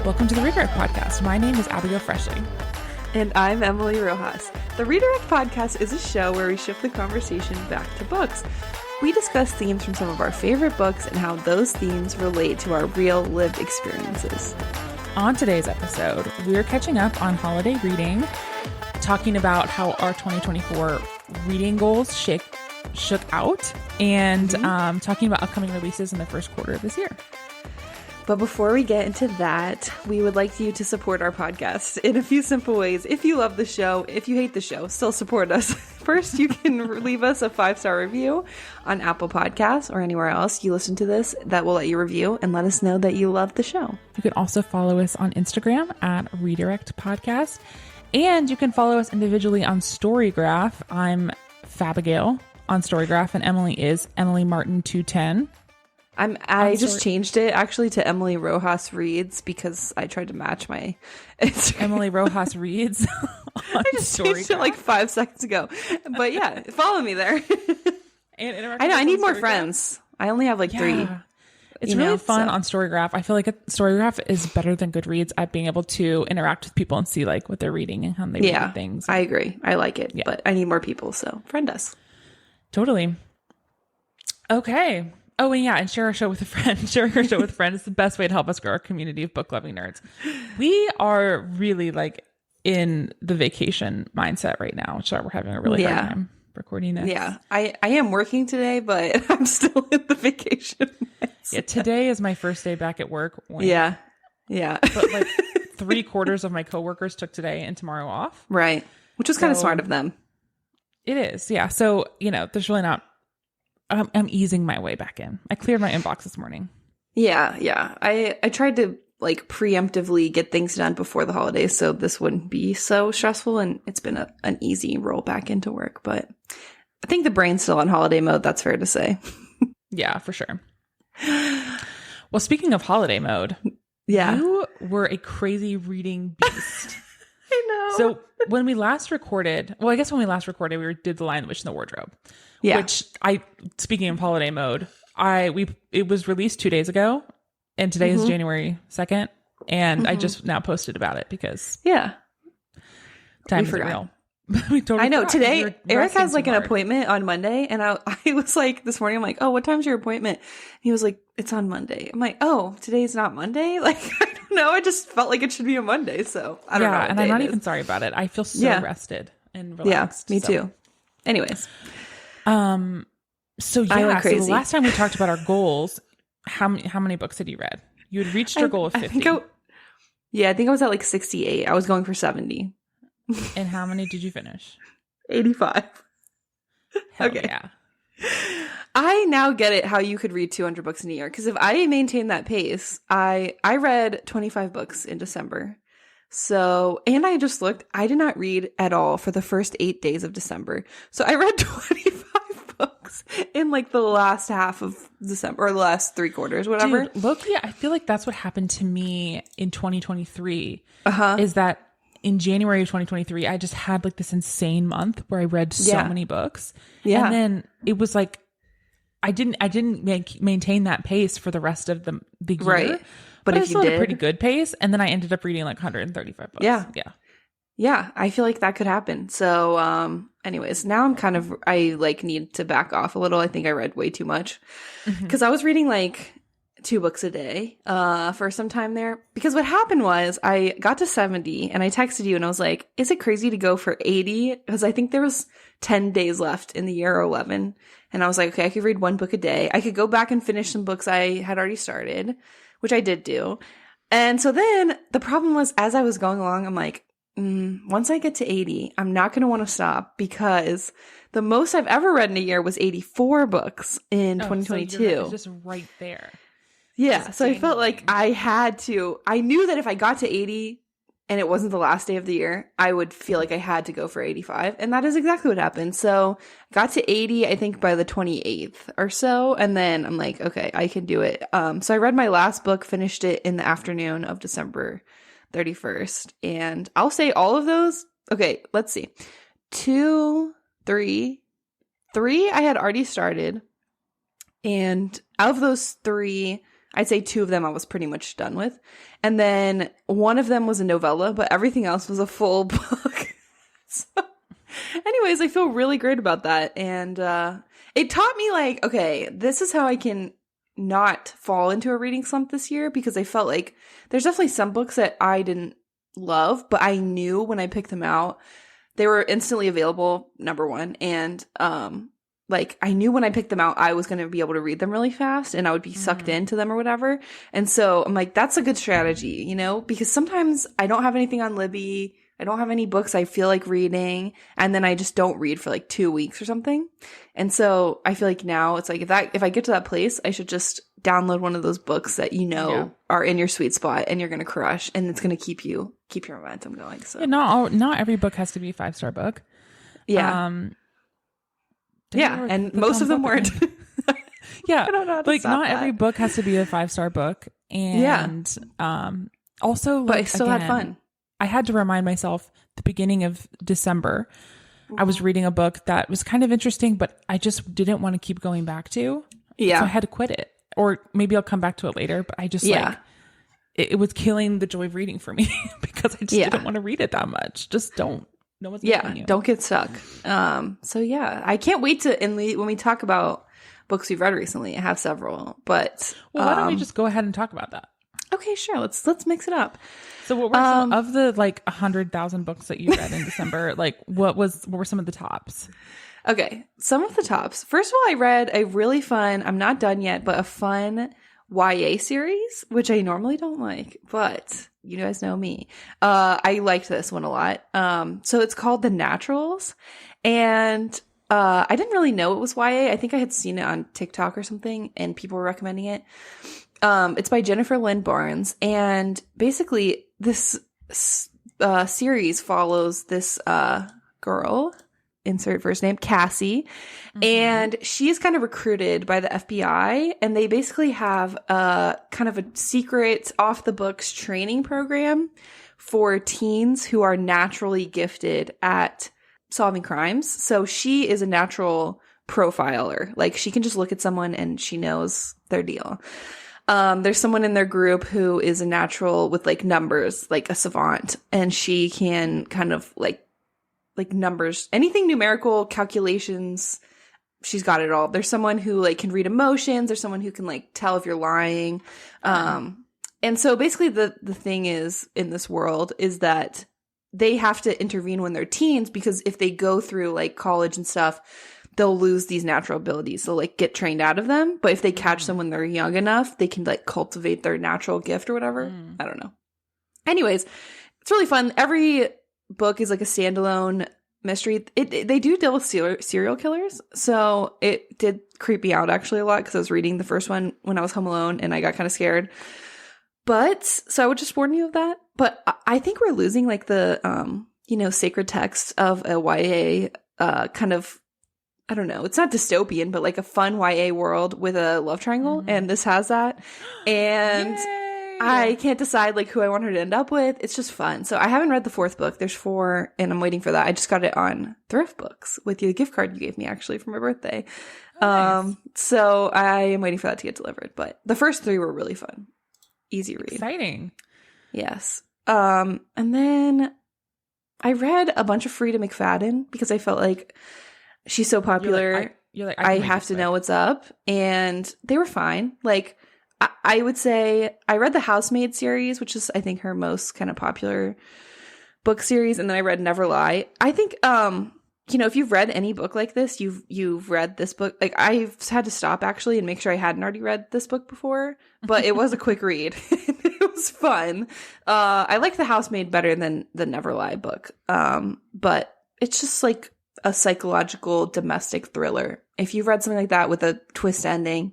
Welcome to the Redirect Podcast. My name is Abigail Freshley. And I'm Emily Rojas. The Redirect Podcast is a show where we shift the conversation back to books. We discuss themes from some of our favorite books and how those themes relate to our real lived experiences. On today's episode, we're catching up on holiday reading, talking about how our 2024 reading goals shook out, and talking about upcoming releases in the first quarter of this year. But before we get into that, we would like you to support our podcast in a few simple ways. If you love the show, if you hate the show, still support us. First, you can leave us a 5-star review on Apple Podcasts or anywhere else you listen to this that will let you review and let us know that you love the show. You can also follow us on Instagram at Redirect Podcast, and you can follow us individually on Storygraph. I'm Fabigail on Storygraph, and Emily is Emily Martin 210. I just changed it actually to Emily Rojas Reads because I tried to match my Instagram. Emily Rojas Reads. I just changed it like 5 seconds ago. But yeah, follow me there. And I know I need more friends. I only have like 3. It's really fun on Storygraph. I feel like Storygraph is better than Goodreads at being able to interact with people and see like what they're reading and how they read things. I agree. I like it, but I need more people. So friend us. Totally. Okay. Oh, and and share our show with a friend. Sharing our show with a friend is the best way to help us grow our community of book-loving nerds. We are really like in the vacation mindset right now, which is why we're having a really hard time recording this. Yeah, I am working today, but I'm still in the vacation mindset. Yeah, today is my first day back at work. Yeah. But like 3/4 of my coworkers took today and tomorrow off. Right, which was kind of smart of them. It is, yeah. So, there's really not... I'm easing my way back in. I cleared my inbox this morning. Yeah. I tried to like preemptively get things done before the holidays so this wouldn't be so stressful, and it's been an easy roll back into work. But I think the brain's still on holiday mode. That's fair to say. Yeah, for sure. Well, speaking of holiday mode, you were a crazy reading beast. I know. So when we last recorded, we did The Lion, the Witch, and the Wardrobe. Yeah. Which speaking of holiday mode, it was released 2 days ago, and today is January 2nd, and I just now posted about it because time is real. We totally I know. forgot. Today, Eric has like an appointment on Monday, and I was like, this morning, I'm like, oh, what time's your appointment? He was like, it's on Monday. I'm like, oh, today's not Monday? Like, I don't know. I just felt like it should be a Monday, so I don't know. And I'm not even sorry about it. I feel so rested and relaxed. Yeah, me too. Anyways. So the last time we talked about our goals, how many books had you read? You had reached your goal of 50. I think I was at like 68. I was going for 70. And how many did you finish? 85. Okay. Yeah. I now get it how you could read 200 books in a year, because if I maintain that pace, I read 25 books in December. So, and I just looked, I did not read at all for the first 8 days of December. So I read 25 books in like the last half of December, or the last 3/4, whatever. Dude, I feel like that's what happened to me in 2023. Is that in January of 2023, I just had like this insane month where I read so many books. Yeah. And then it was like, I didn't maintain that pace for the rest of the year. Right. But if I still you had did, a pretty good pace, and then I ended up reading like 135 books. Yeah. I feel like that could happen. So, anyways, now I like need to back off a little. I think I read way too much because I was reading like 2 books a day, for some time there. Because what happened was I got to 70 and I texted you and I was like, is it crazy to go for 80? Because I think there was 10 days left in the year, or 11. And I was like, okay, I could read 1 book a day. I could go back and finish some books I had already started, which I did do. And so then the problem was, as I was going along, I'm like, once I get to 80, I'm not going to want to stop, because the most I've ever read in a year was 84 books in 2022. So it's just right there. Yeah. So I felt like I knew that if I got to 80 and it wasn't the last day of the year, I would feel like I had to go for 85. And that is exactly what happened. So got to 80, I think by the 28th or so. And then I'm like, okay, I can do it. So I read my last book, finished it in the afternoon of December 31st. And I'll say all of those. Okay, let's see. 2, 3 I had already started. And out of those 3, I'd say 2 of them I was pretty much done with. And then one of them was a novella, but everything else was a full book. So anyways, I feel really great about that. And it taught me like, okay, this is how I can not fall into a reading slump this year, because I felt like there's definitely some books that I didn't love, but I knew when I picked them out, they were instantly available, number one. And like I knew when I picked them out, I was going to be able to read them really fast and I would be sucked into them or whatever. And so I'm like, that's a good strategy, you know, because sometimes I don't have anything on Libby. I don't have any books I feel like reading, and then I just don't read for like 2 weeks or something. And so I feel like now it's like if I get to that place, I should just download one of those books that are in your sweet spot and you're going to crush, and it's going to keep your momentum going. So not every book has to be a 5-star book. Yeah. And most of them weren't. Yeah. I don't know how to like stop not that. every book has to be a 5-star book. And also, but I still had fun. I had to remind myself the beginning of December, I was reading a book that was kind of interesting, but I just didn't want to keep going back to. Yeah. So I had to quit it. Or maybe I'll come back to it later, but I just it was killing the joy of reading for me because I just didn't want to read it that much. Just don't. No one's making you. Don't get stuck. So yeah, I can't wait to, when we talk about books we've read recently, I have several, but. Well, why don't we just go ahead and talk about that? Okay, sure. Let's mix it up. So what were some of the like 100,000 books that you read in December? Like what were some of the tops? Okay, some of the tops. First of all, I read a really fun, I'm not done yet, but a fun YA series, which I normally don't like, but you guys know me. I liked this one a lot. So it's called The Naturals, and I didn't really know it was YA. I think I had seen it on TikTok or something, and people were recommending it. It's by Jennifer Lynn Barnes, and basically this series follows this girl, insert first name, Cassie, and she is kind of recruited by the FBI, and they basically have kind of a secret off the books training program for teens who are naturally gifted at solving crimes. So she is a natural profiler. Like she can just look at someone and she knows their deal. There's someone in their group who is a natural with like numbers, like a savant, and she can kind of like numbers, anything numerical, calculations. She's got it all. There's someone who like can read emotions. There's someone who can like tell if you're lying. And so basically the thing is in this world is that they have to intervene when they're teens, because if they go through like college and stuff, they'll lose these natural abilities. They'll like get trained out of them. But if they catch them when they're young enough, they can like cultivate their natural gift or whatever. I don't know. Anyways, it's really fun. Every book is like a standalone mystery. They do deal with serial killers. So it did creep me out actually a lot, because I was reading the first one when I was home alone and I got kind of scared. But so I would just warn you of that. But I think we're losing like the, sacred text of a YA kind of, I don't know, it's not dystopian, but like a fun YA world with a love triangle. And this has that. And yay! I can't decide like who I want her to end up with. It's just fun. So I haven't read the 4th book. There's 4 and I'm waiting for that. I just got it on Thrift Books with the gift card you gave me actually for my birthday. Nice. So I am waiting for that to get delivered. But the first 3 were really fun. Easy read. Exciting. Yes. And then I read a bunch of Frida McFadden because I felt like she's so popular. I have to know what's up. And they were fine. Like, I would say I read the Housemaid series, which is, I think, her most kind of popular book series. And then I read Never Lie. I think, if you've read any book like this, you've read this book. Like, I've had to stop actually and make sure I hadn't already read this book before. But it was a quick read. It was fun. I like The Housemaid better than the Never Lie book. But it's just like a psychological domestic thriller. If you've read something like that with a twist ending,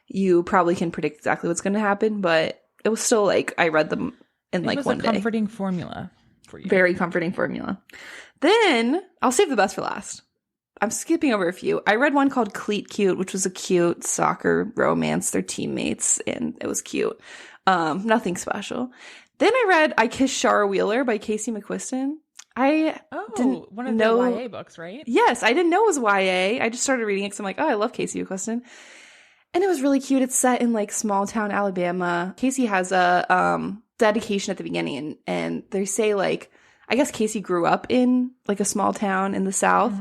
you probably can predict exactly what's going to happen. But it was still like I read them in like one day. It was a comforting formula for you. Very comforting formula. Then I'll save the best for last. I'm skipping over a few. I read one called Cleat Cute, which was a cute soccer romance. They're teammates, and it was cute. Nothing special. Then I read I Kissed Shara Wheeler by Casey McQuiston. Didn't one of know, the YA books, right? Yes, I didn't know it was YA. I just started reading it because I'm like, oh, I love Casey McQuiston. And it was really cute. It's set in like small town Alabama. Casey has a dedication at the beginning, and they say like, I guess Casey grew up in like a small town in the South.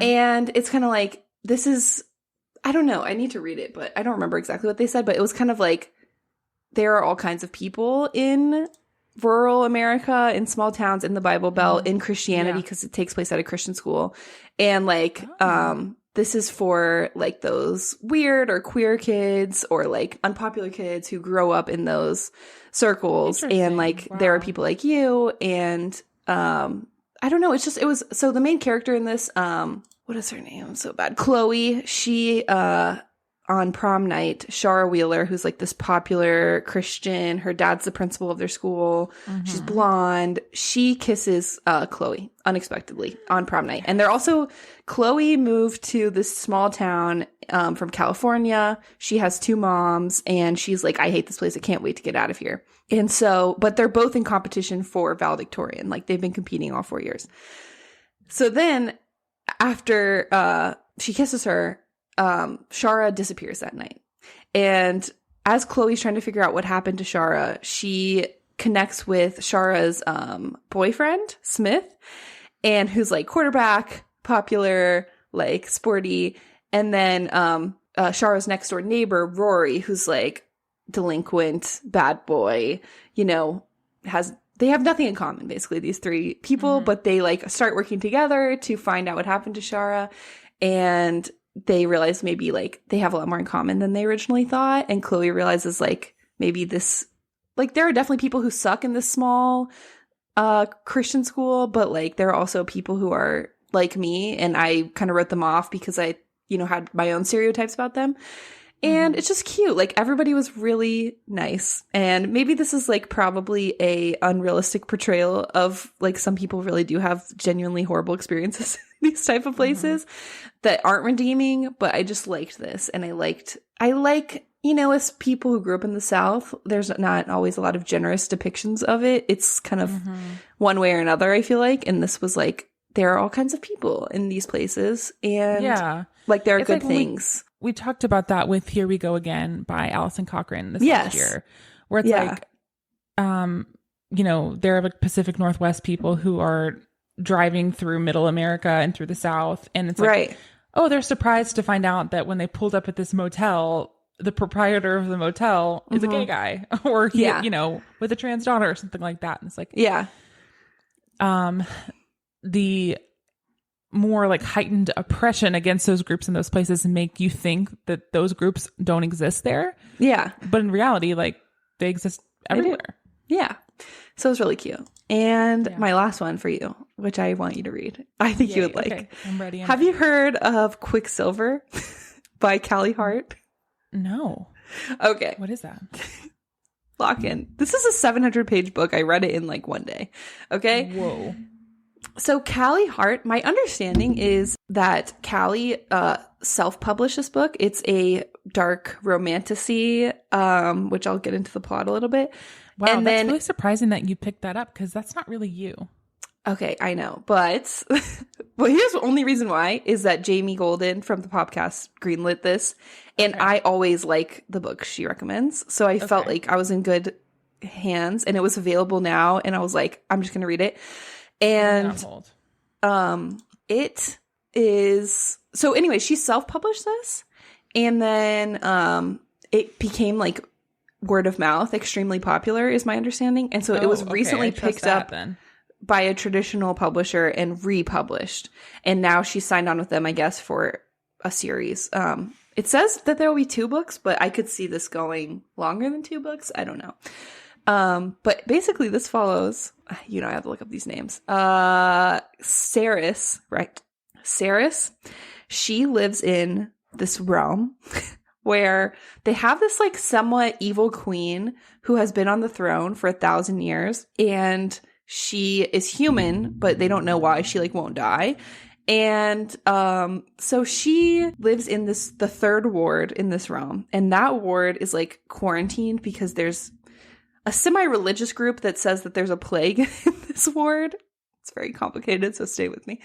And it's kind of like, this is, I don't know, I need to read it, but I don't remember exactly what they said, but it was kind of like, there are all kinds of people in rural America, in small towns, in the Bible Belt, in Christianity, because it takes place at a Christian school. And like, this is for like those weird or queer kids or like unpopular kids who grow up in those circles. And like, there are people like you. And I don't know. It was, so the main character in this, what is her name? So bad. Chloe, she, on prom night, Shara Wheeler, who's like this popular Christian, her dad's the principal of their school. She's blonde. She kisses Chloe unexpectedly on prom night. And they're also, Chloe moved to this small town from California. She has 2 moms, and she's like, I hate this place. I can't wait to get out of here. And so, but they're both in competition for valedictorian. Like, they've been competing all 4 years. So then after she kisses her, Shara disappears that night. And as Chloe's trying to figure out what happened to Shara, she connects with Shara's boyfriend, Smith, and who's like quarterback, popular, like sporty. And then Shara's next door neighbor, Rory, who's like delinquent, bad boy, you know, they have nothing in common, basically, these 3 people, but they like start working together to find out what happened to Shara. And they realize maybe like they have a lot more in common than they originally thought. And Chloe realizes like maybe this, like there are definitely people who suck in this small Christian school, but like there are also people who are like me, and I kind of wrote them off because I, you know, had my own stereotypes about them. And it's just cute. Like everybody was really nice. And maybe this is like probably a unrealistic portrayal of like some people really do have genuinely horrible experiences in these type of places that aren't redeeming. But I just liked this. And I like, you know, as people who grew up in the South, there's not always a lot of generous depictions of it. It's kind of one way or another, I feel like. And this was like, there are all kinds of people in these places. And like there are good things. We talked about that with Here We Go Again by Alison Cochrane this last year, where it's like, you know, there are like Pacific Northwest people who are driving through middle America and through the South. And it's like, oh, they're surprised to find out that when they pulled up at this motel, the proprietor of the motel is a gay guy or, he, you know, with a trans daughter or something like that. And it's like, the more like heightened oppression against those groups in those places make you think that those groups don't exist there. Yeah. But in reality, like they exist everywhere. Yeah. So it's really cute. And my last one for you, which I want you to read. I think you would like. Okay. I'm ready. Have you heard of Quicksilver by Callie Hart? No. Okay. What is that? Lock in. This is a 700-page book. I read it in like one day. Okay. Whoa. So Callie Hart, my understanding is that Callie self-published this book. It's a dark romantasy, which I'll get into the plot a little bit. Wow, and that's really surprising that you picked that up because that's not really you. Okay, I know. But well, here's the only reason why is that Jamie Golden from the podcast greenlit this. And I always like the books she recommends. So I felt like I was in good hands and it was available now. And I was like, I'm just going to read it. And it is so anyway, she self-published this and then it became like word of mouth extremely popular is my understanding. And so it was recently picked up by a traditional publisher and republished. And now she's signed on with them, I guess, for a series. It says that there will be 2 books, but I could see this going longer than 2 books. I don't know. But basically this follows, you know, I have to look up these names. Saris, right? Saris, she lives in this realm where they have this like somewhat evil queen who has been on the throne for 1,000 years. And she is human, but they don't know why she like won't die. And so she lives in the 3rd ward in this realm. And that ward is like quarantined because there's a semi-religious group that says that there's a plague in this ward. It's very complicated, so stay with me.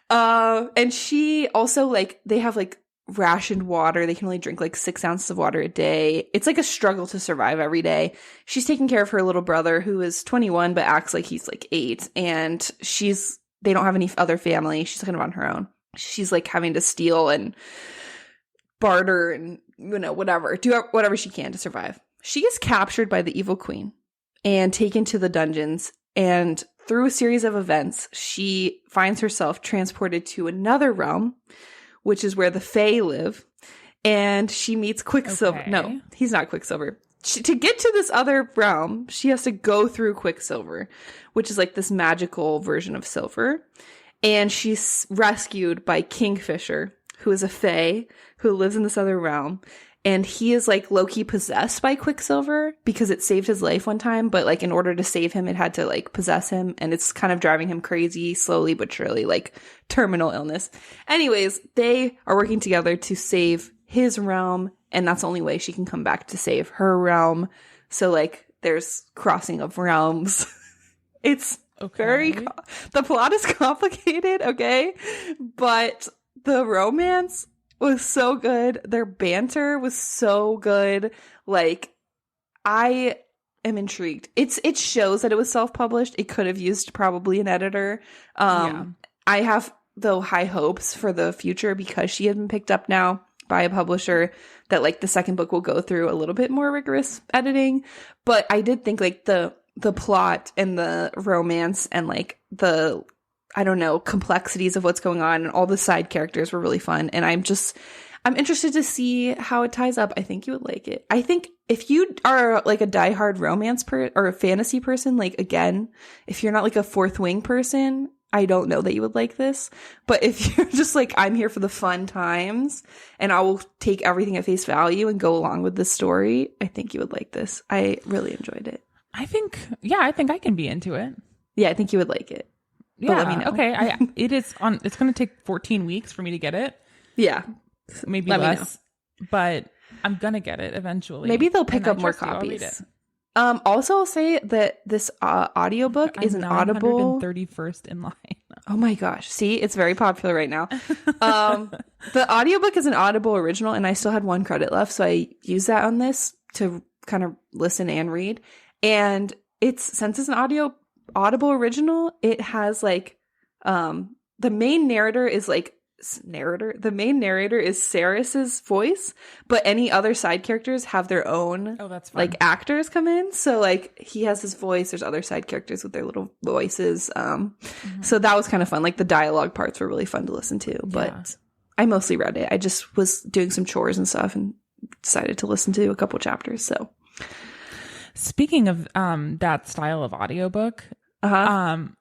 And she also, like, they have, like, rationed water. They can only drink like 6 ounces of water a day. It's like a struggle to survive every day. She's taking care of her little brother who is 21 but acts like he's like 8, and they don't have any other family. She's kind of on her own. She's like having to steal and barter and, you know, whatever, do whatever she can to survive. She is captured by the evil queen and taken to the dungeons, and through a series of events, she finds herself transported to another realm, which is where the Fae live, and she meets Quicksilver. Okay. No, he's not Quicksilver. To get to this other realm, she has to go through Quicksilver, which is like this magical version of Silver, and she's rescued by Kingfisher, who is a Fae who lives in this other realm. And he is like low-key possessed by Quicksilver because it saved his life one time. But like in order to save him, it had to like possess him. And it's kind of driving him crazy slowly but surely, like terminal illness. Anyways, they are working together to save his realm. And that's the only way she can come back to save her realm. So like there's crossing of realms. It's okay. The plot is complicated, okay? But the romance was so good. Their banter was so good. Like, I am intrigued. It shows that it was self-published. It could have used probably an editor. I have, though, high hopes for the future because she had been picked up now by a publisher that, like, the second book will go through a little bit more rigorous editing. But I did think, like, the plot and the romance and, like, the, I don't know, complexities of what's going on and all the side characters were really fun. And I'm interested to see how it ties up. I think you would like it. I think if you are like a diehard romance or a fantasy person, like again, if you're not like a Fourth Wing person, I don't know that you would like this. But if you're just like, I'm here for the fun times and I will take everything at face value and go along with the story, I think you would like this. I really enjoyed it. I think I can be into it. Yeah, I think you would like it. Yeah. Let me know. Okay. It's going to take 14 weeks for me to get it. Yeah. Maybe less, but I'm going to get it eventually. Maybe they'll pick up more copies. Also, I'll say that this audiobook is an Audible 931st in line. Oh my gosh. See, it's very popular right now. The audiobook is an Audible original and I still had 1 credit left. So I used that on this to kind of listen and read. And since it's an Audible original, it has like the main narrator is like the main narrator is Saris's voice, but any other side characters have their own like actors come in. So like he has his voice, there's other side characters with their little voices. So that was kind of fun. Like the dialogue parts were really fun to listen to, but I mostly read it. I just was doing some chores and stuff and decided to listen to a couple chapters. So speaking of that style of audiobook,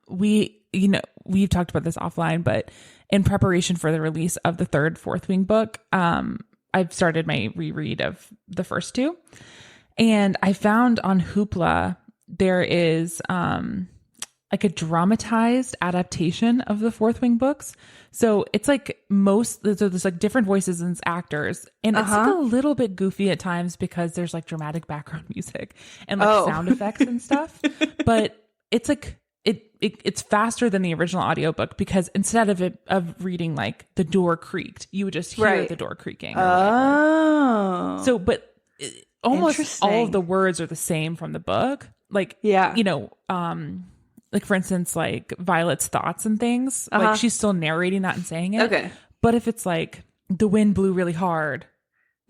we've talked about this offline, but in preparation for the release of the third Fourth Wing book, I've started my reread of the first 2. And I found on Hoopla, there is like a dramatized adaptation of the Fourth Wing books. So it's like there's like different voices and actors. And it's like a little bit goofy at times because there's like dramatic background music and like sound effects and stuff. But it's like, it's faster than the original audiobook because instead of reading like the door creaked, you would just hear the door creaking. So, but almost all of the words are the same from the book. Like, like for instance, like Violet's thoughts and things, like she's still narrating that and saying it. Okay. But if it's like the wind blew really hard,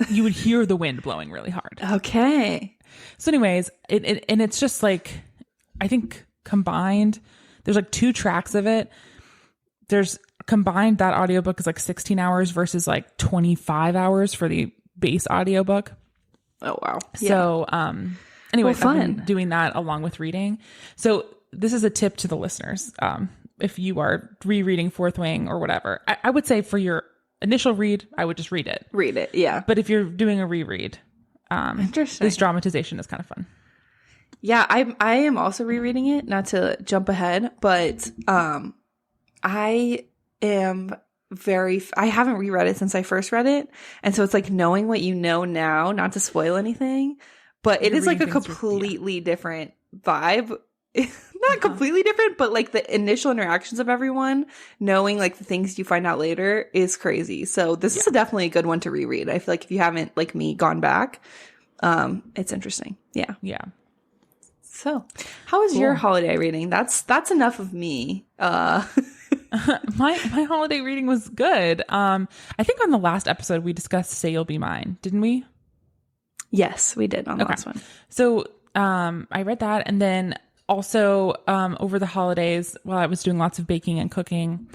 you would hear the wind blowing really hard. Okay. So anyways, it's just like, I think combined, there's like 2 tracks of it. There's combined, that audiobook is like 16 hours versus like 25 hours for the base audiobook. Oh, wow. So, anyways, I've been doing that along with reading. So this is a tip to the listeners. If you are rereading Fourth Wing or whatever, I would say for your initial read, I would just read it. Read it. Yeah. But if you're doing a reread, this dramatization is kind of fun. Yeah, I am also rereading it, not to jump ahead, but I haven't reread it since I first read it. And so it's like knowing what you know now, not to spoil anything, but it is like a completely different vibe not completely different, but like the initial interactions of everyone, knowing like the things you find out later is crazy. So this is definitely a good one to reread. I feel like if you haven't, like me, gone back, it's interesting. Yeah. Yeah. So how was your holiday reading? That's enough of me. My holiday reading was good. I think on the last episode we discussed Say You'll Be Mine, didn't we? Yes, we did on the last one. So I read that, and then also over the holidays while I was doing lots of baking and cooking,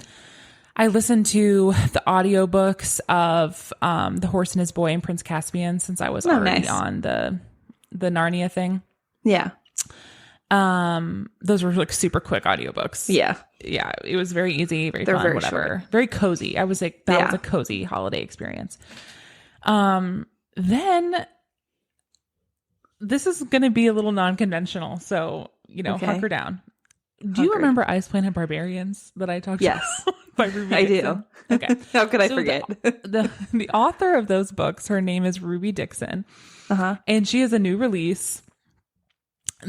I listened to the audiobooks of The Horse and His Boy and Prince Caspian, since I was already on the Narnia thing. Yeah. Those were like super quick audiobooks. Yeah. Yeah. It was very easy, very fun, whatever. Short. Very cozy. I was like, that was a cozy holiday experience. Then this is going to be a little non-conventional. So, hunker down. Do you remember Ice Planet Barbarians that I talked about? By Ruby I Dixon? do. Okay. How could I forget? The author of those books, her name is Ruby Dixon. And she has a new release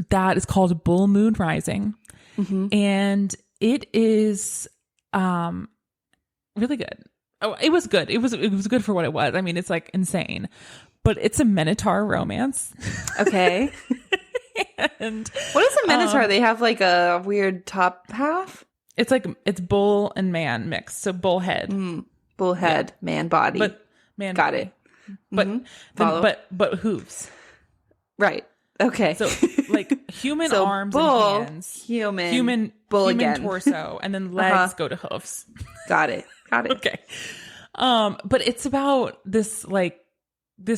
that is called Bull Moon Rising. And it is really good. Oh, it was good. It was good for what it was. I mean, it's like insane, but it's a Minotaur romance. Okay. And what is a Minotaur? They have like a weird top half. It's like it's bull and man mixed. So bull head, man body, but man got body. It. But hooves. Right. Okay. So like human arms bull, and hands, human bull human again. torso, and then legs go to hoofs. Got it. Okay. But it's about this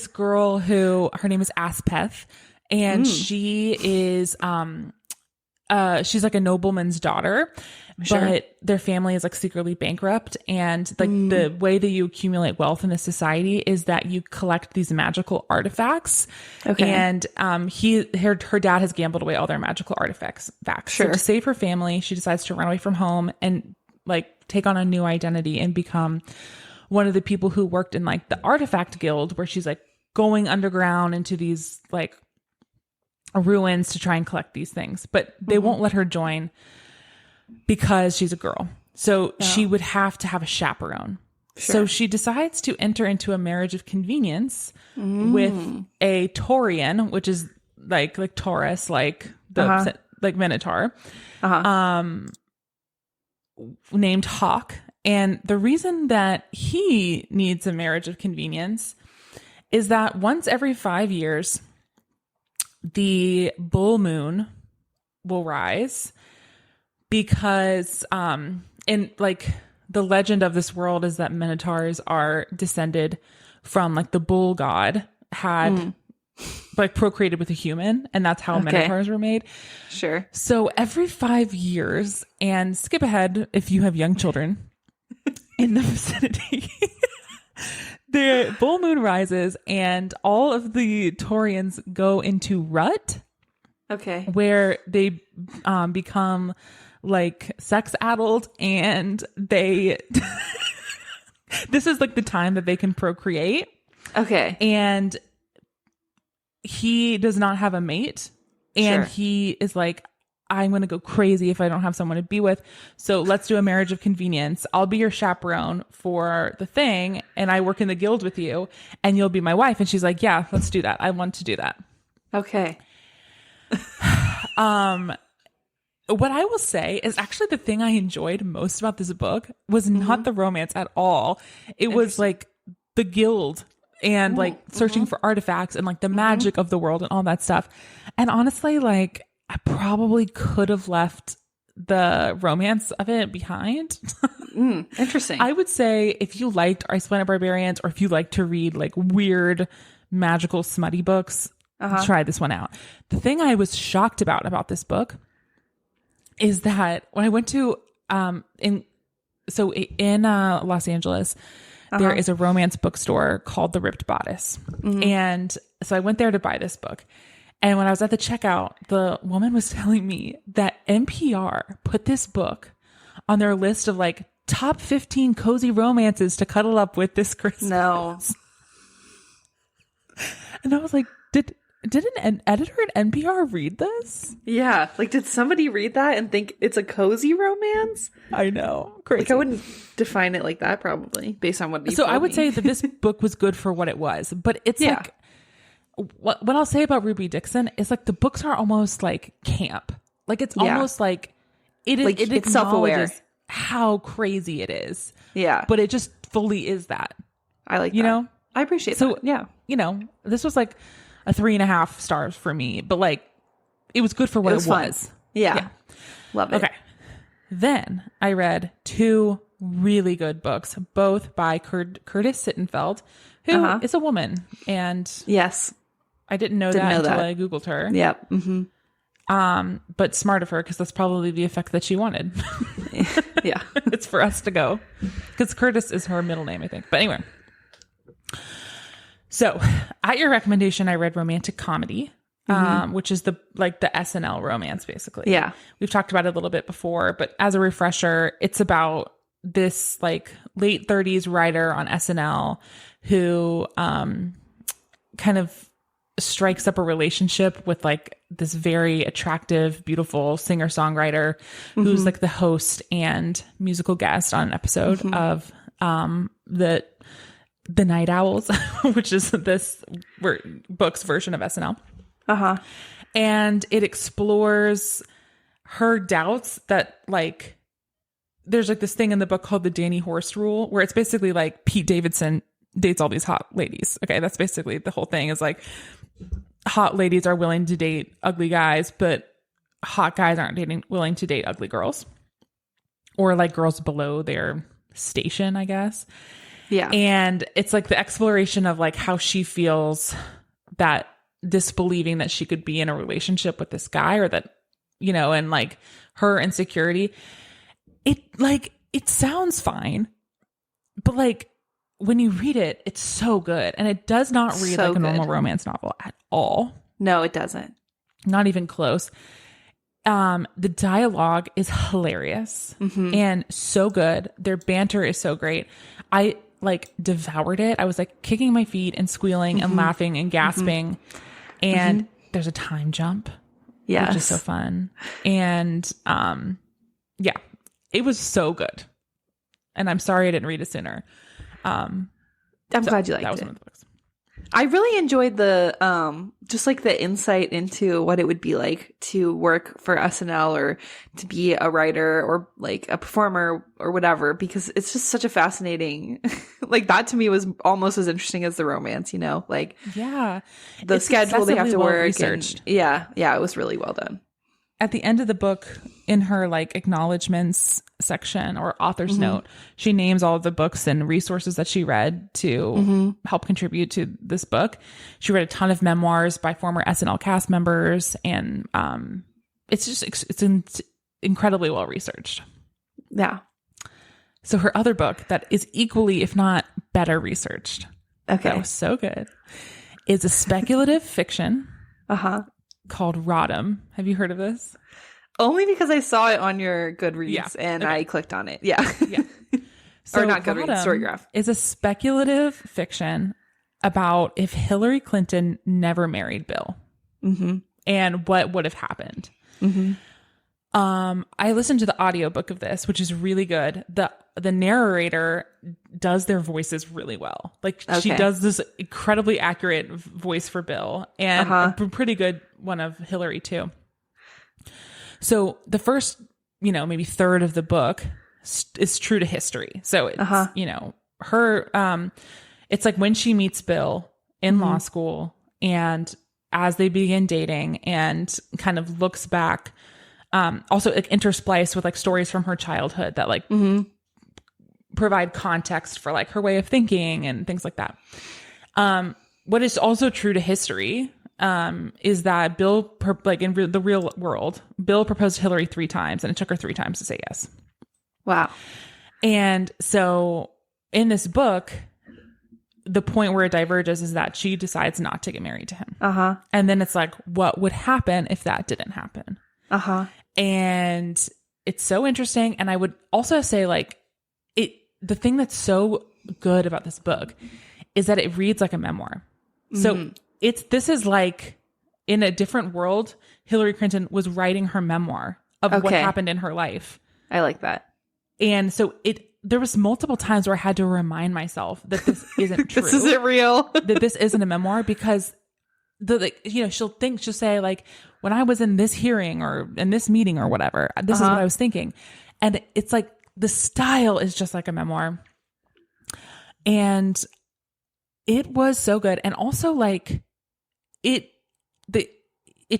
girl who, her name is Aspeth, and she is she's like a nobleman's daughter, but their family is like secretly bankrupt, and like the way that you accumulate wealth in this society is that you collect these magical artifacts. Okay. And her dad has gambled away all their magical artifacts back. So to save her family, she decides to run away from home and like take on a new identity and become one of the people who worked in like the artifact guild, where she's like going underground into these like ruins to try and collect these things, but they won't let her join because she's a girl. So she would have to have a chaperone. So she decides to enter into a marriage of convenience with a Taurian, which is like Taurus, like the like Minotaur, named Hawk. And the reason that he needs a marriage of convenience is that once every 5 years, the bull moon will rise, because in like the legend of this world is that minotaurs are descended from like the bull god had like procreated with a human, and that's how minotaurs were made. Sure. So every 5 years, and skip ahead if you have young children in the vicinity, the bull moon rises and all of the Taurians go into rut. Okay. Where they become like sex addled, and they this is like the time that they can procreate. Okay. And he does not have a mate, and he is like, I'm going to go crazy if I don't have someone to be with. So let's do a marriage of convenience. I'll be your chaperone for the thing, and I work in the guild with you, and you'll be my wife. And she's like, yeah, let's do that. I want to do that. Okay. What I will say is actually the thing I enjoyed most about this book was not the romance at all. It was like the guild and like searching for artifacts and like the magic of the world and all that stuff. And honestly, like, I probably could have left the romance of it behind. Interesting. I would say if you liked Ice Planet Barbarians, or if you like to read like weird, magical, smutty books, try this one out. The thing I was shocked about this book is that when I went to in Los Angeles, there is a romance bookstore called The Ripped Bodice, and so I went there to buy this book. And when I was at the checkout, the woman was telling me that NPR put this book on their list of like top 15 cozy romances to cuddle up with this Christmas. No. And I was like, did an editor at NPR read this? Yeah. Like, did somebody read that and think it's a cozy romance? I know. Crazy. Like, I wouldn't define it like that, probably, based on what you So told I would me. say that this book was good for what it was. But it's like, what I'll say about Ruby Dixon is like the books are almost like camp. Like, it's almost like it is. Like, it it's self-aware. How crazy it is. Yeah. But it just fully is that. I like you that. know? I appreciate that. Yeah. You know, this was like a 3.5 stars for me, but like it was good for what it was. Yeah. Love it. Okay. Then I read 2 really good books, both by Curtis Sittenfeld, who is a woman. And yes, I didn't know that until I Googled her. Yep. Mm-hmm. But smart of her, because that's probably the effect that she wanted. Yeah. It's for us to go. Because Curtis is her middle name, I think. But anyway. So, at your recommendation, I read Romantic Comedy, which is the SNL romance, basically. Yeah. We've talked about it a little bit before, but as a refresher, it's about this like late 30s writer on SNL who kind of strikes up a relationship with like this very attractive, beautiful singer-songwriter who's like the host and musical guest on an episode of the Night Owls, which is this book's version of SNL. And it explores her doubts that like, there's like this thing in the book called the Danny Horst rule, where it's basically like Pete Davidson dates all these hot ladies. Okay. That's basically the whole thing, is like hot ladies are willing to date ugly guys, but hot guys aren't willing to date ugly girls, or like girls below their station, I guess. Yeah. And it's like the exploration of like how she feels that disbelieving that she could be in a relationship with this guy, or that, you know, and like her insecurity. It sounds fine, but like when you read it, it's so good. And it does not read like a normal romance novel at all. No, it doesn't. Not even close. The dialogue is hilarious and so good. Their banter is so great. I like devoured it. I was like kicking my feet and squealing and laughing and gasping. And there's a time jump, which is so fun. And yeah, it was so good. And I'm sorry I didn't read it sooner. I'm glad you liked it. That was one of the books. I really enjoyed the just like the insight into what it would be like to work for SNL, or to be a writer, or like a performer, or whatever, because it's just such a fascinating like, that to me was almost as interesting as the romance, you know, like the schedule they have to work, and it was really well done. At the end of the book, in her like acknowledgments section or author's note, she names all of the books and resources that she read to help contribute to this book. She read a ton of memoirs by former SNL cast members, and it's incredibly well researched. Yeah. So her other book that is equally, if not better researched, that was so good, is a speculative fiction called Rodham. Have you heard of this? Only because I saw it on your Goodreads and I clicked on it. Yeah. So or not Goodreads, Storygraph. Is a speculative fiction about if Hillary Clinton never married Bill and what would have happened. I listened to the audiobook of this, which is really good. The narrator does their voices really well. Like she does this incredibly accurate voice for Bill, and a pretty good one of Hillary too. So the first, maybe third of the book is true to history. So it's, her, it's like when she meets Bill in law school, and as they begin dating, and kind of looks back, also like interspliced with like stories from her childhood that like provide context for like her way of thinking and things like that. What is also true to history is that Bill, in the real world, Bill proposed to Hillary 3 times, and it took her 3 times to say yes. Wow. And so in this book, the point where it diverges is that she decides not to get married to him. And then it's like, what would happen if that didn't happen? And it's so interesting. And I would also say like the thing that's so good about this book is that it reads like a memoir. So this is like in a different world, Hillary Clinton was writing her memoir of what happened in her life. I like that. And so there was multiple times where I had to remind myself that this isn't true. This isn't real. That this isn't a memoir, because she'll say like, when I was in this hearing or in this meeting or whatever, this is what I was thinking. And it's like, the style is just like a memoir. And it was so good. And also like it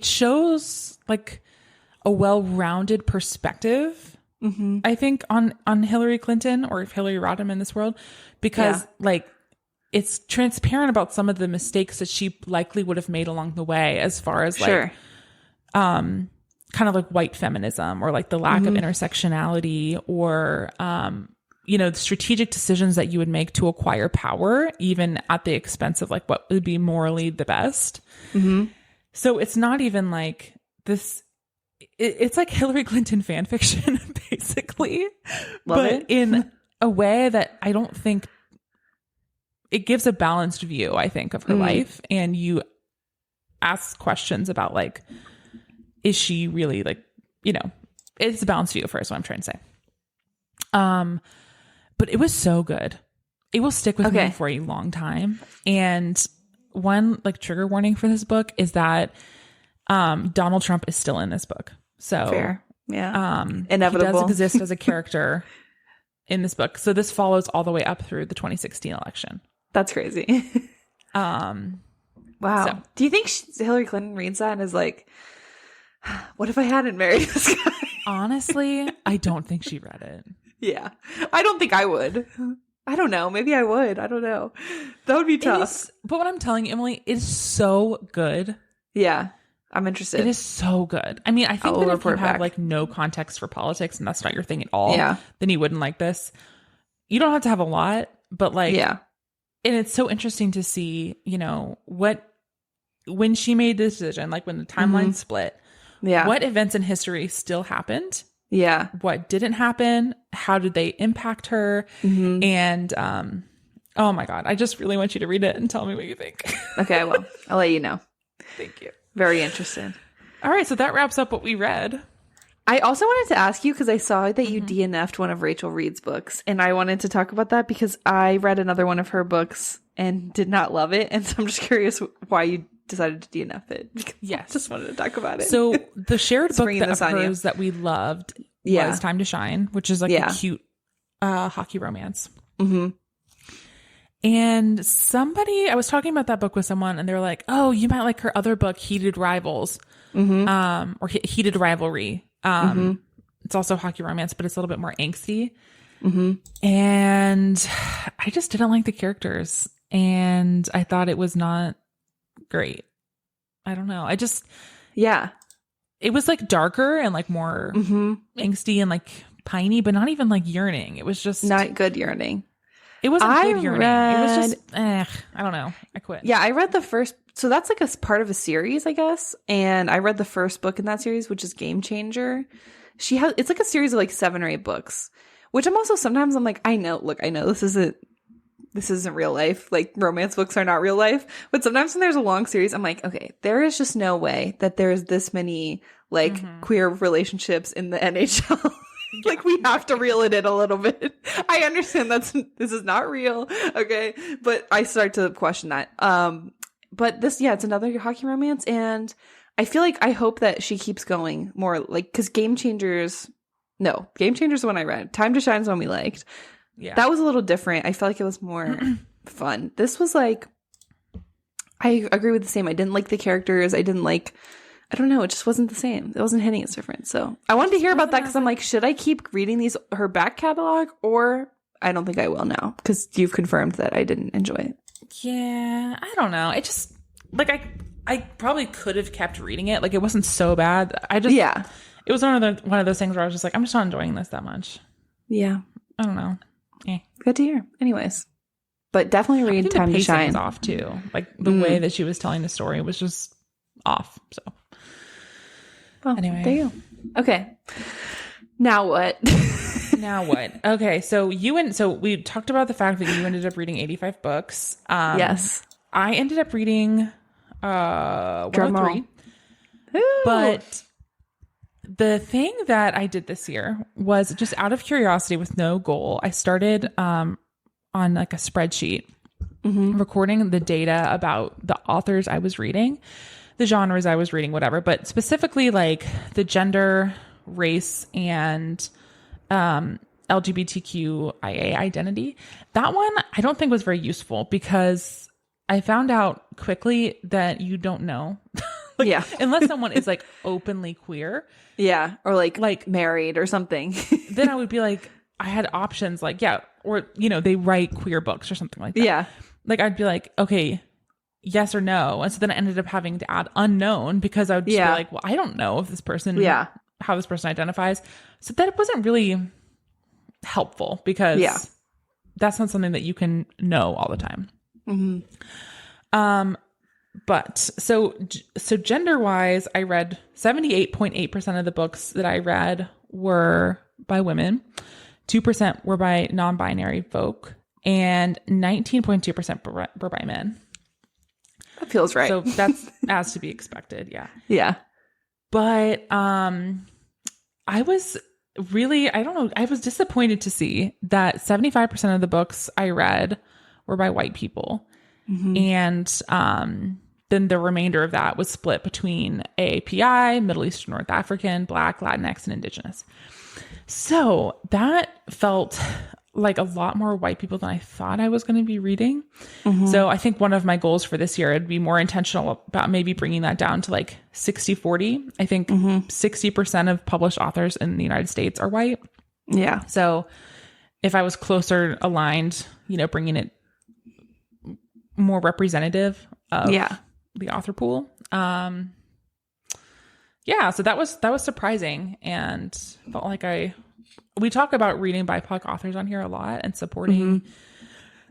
shows like a well-rounded perspective, I think, on Hillary Clinton or Hillary Rodham in this world, because like it's transparent about some of the mistakes that she likely would have made along the way, as far as like kind of like white feminism, or like the lack of intersectionality, or the strategic decisions that you would make to acquire power, even at the expense of like what would be morally the best. So it's not even like this. It's like Hillary Clinton fan fiction, basically, but in a way that I don't think it gives a balanced view, I think, of her life. And you ask questions about like, is she really like, it's a balanced view first, what I'm trying to say. But it was so good. It will stick with me for a long time. And one like trigger warning for this book is that Donald Trump is still in this book. So fair. Yeah. Inevitable. He does exist as a character in this book. So this follows all the way up through the 2016 election. That's crazy. Wow. So, do you think Hillary Clinton reads that and is like, what if I hadn't married this guy? Honestly, I don't think she read it. Yeah. I don't think I would. I don't know. Maybe I would. I don't know. That would be tough. But what I'm telling you, Emily, it is so good. Yeah. I'm interested. It is so good. I mean, I think that if you have like no context for politics and that's not your thing at all, then you wouldn't like this. You don't have to have a lot, but like, and it's so interesting to see, when she made the decision, like when the timeline split, what events in history still happened? Yeah. What didn't happen? How did they impact her? And, oh my God, I just really want you to read it and tell me what you think. Okay, I will. I'll let you know. Thank you. Very interested. All right, so that wraps up what we read. I also wanted to ask you, because I saw that you DNF'd one of Rachel Reed's books, and I wanted to talk about that because I read another one of her books and did not love it, and so I'm just curious why you decided to DNF it. Yes. I just wanted to talk about it. So the shared book of hers that we loved was Time to Shine, which is like a cute hockey romance. And I was talking about that book with someone, and they were like, oh, you might like her other book, Heated Rivals, or Heated Rivalry. It's also hockey romance, but it's a little bit more angsty. And I just didn't like the characters, and I thought it was not great. I don't know. It was like darker and like more angsty and like piney, but not even like yearning. It was just not good yearning. It wasn't good yearning. It was just, I don't know. I quit. Yeah, I read the first. So that's like a part of a series, I guess. And I read the first book in that series, which is Game Changer. It's like a series of like 7 or 8 books, which I'm also sometimes I'm like, I know this isn't real life. Like romance books are not real life. But sometimes when there's a long series, I'm like, okay, there is just no way that there's this many like queer relationships in the NHL. Like we have to reel it in a little bit. I understand this is not real. Okay. But I start to question that. But this, it's another hockey romance. And I hope that she keeps going more like, cause Game Changers the one I read. Time to Shine is the one we liked. Yeah. That was a little different. I felt like it was more fun. This was like, I agree with the same. I didn't like the characters. I don't know. It just wasn't the same. It wasn't hitting. It's different. So I wanted to hear about that because I'm like, should I keep reading her back catalog, or I don't think I will now because you've confirmed that I didn't enjoy it. Yeah, I don't know. It just like I probably could have kept reading it. Like it wasn't so bad. It was one of those things where I was just like, I'm just not enjoying this that much. Yeah, I don't know. Good to hear. Anyways, but definitely read Time to Shine. Was off too. Like the way that she was telling the story was just off. So. Well, anyway. There you go. Okay. Now what? Okay. So we talked about the fact that you ended up reading 85 books. Yes. I ended up reading 103. But the thing that I did this year was just out of curiosity with no goal. I started on like a spreadsheet recording the data about the authors I was reading, the genres I was reading, whatever, but specifically like the gender, race, and LGBTQIA identity. That one I don't think was very useful because I found out quickly that you don't know. Like, unless someone is like openly queer. Yeah. Or like married or something. Then I would be like, I had options like, or, they write queer books or something like that. Yeah. Like I'd be like, okay, yes or no. And so then I ended up having to add unknown because I would just be like, well, I don't know if this person, how this person identifies. So that wasn't really helpful because that's not something that you can know all the time. But so gender wise, I read 78.8% of the books that I read were by women, 2% were by non-binary folk, and 19.2% were by men. That feels right. So that's as to be expected. Yeah. Yeah. But I was really, I don't know, I was disappointed to see that 75% of the books I read were by white people. And then the remainder of that was split between AAPI, Middle Eastern, North African, Black, Latinx, and Indigenous. So that felt like a lot more white people than I thought I was going to be reading. So I think one of my goals for this year would be more intentional about maybe bringing that down to like 60-40. I think 60% of published authors in the United States are white. Yeah. So if I was closer aligned, bringing it more representative of the author pool. So that was surprising and felt like we talk about reading BIPOC authors on here a lot and supporting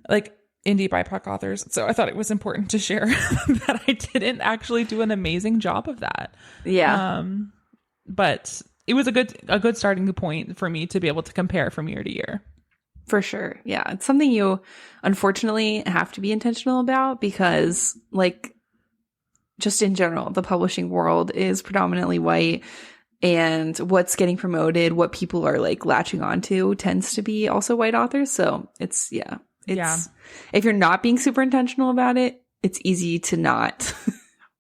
like indie BIPOC authors. So I thought it was important to share that I didn't actually do an amazing job of that. Yeah. But it was a good starting point for me to be able to compare from year to year. For sure. Yeah. It's something you unfortunately have to be intentional about because like just in general, the publishing world is predominantly white and what's getting promoted, what people are like latching onto tends to be also white authors. So if you're not being super intentional about it, it's easy to not